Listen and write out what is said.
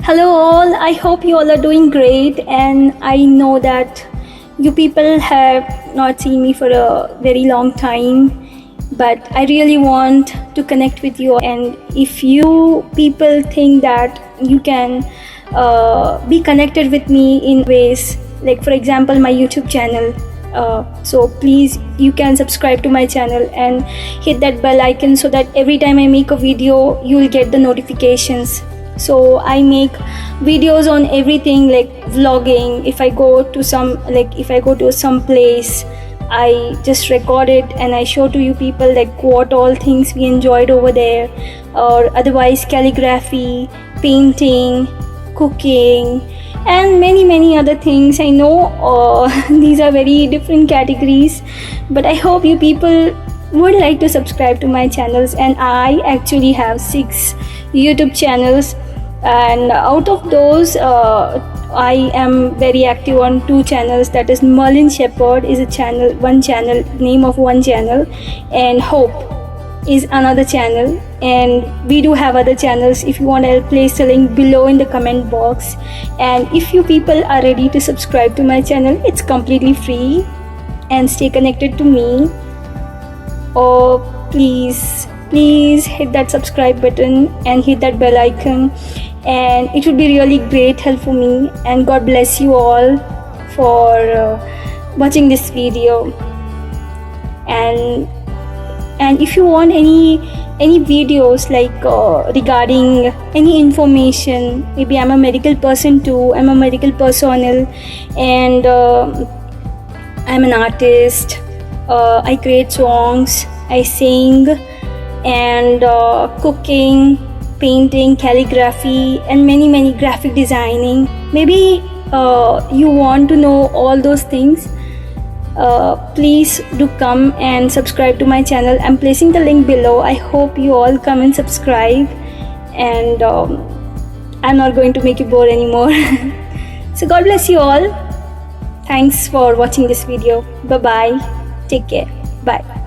Hello, all. I hope you all are doing great, and I know that you people have not seen me for a very long time, but I really want to connect with you. And if you people think that you can be connected with me in ways like, for example, my YouTube channel. So please, you can subscribe to my channel and hit that bell icon so that every time I make a video, you will get the notifications. So I make videos on everything like vlogging. If I go to some place, I just record it and I show to you people like what all things we enjoyed over there, or otherwise calligraphy, painting, cooking, and many other things. I know these are very different categories, but I hope you people would like to subscribe to my channels. And I actually have 6 YouTube channels, and out of those I am very active on 2 channels. That is Merlyn Shepherd is a channel, name of one channel, and Hope is another channel. And we do have other channels. If you want, I'll place the link below in the comment box. And if you people are ready to subscribe to my channel, it's completely free, and stay connected to me. Oh, please hit that subscribe button and hit that bell icon, and it would be really great help for me. And God bless you all for watching this video. And if you want any videos like regarding any information, maybe I'm a medical person too, I'm a medical personnel, and I'm an artist. I create songs, I sing, and cooking, painting, calligraphy, and many graphic designing. Maybe you want to know all those things. Please do come and subscribe to my channel. I'm placing the link below. I hope you all come and subscribe, and I'm not going to make you bored anymore. So God bless you all. Thanks for watching this video. Bye bye. Take care. Bye.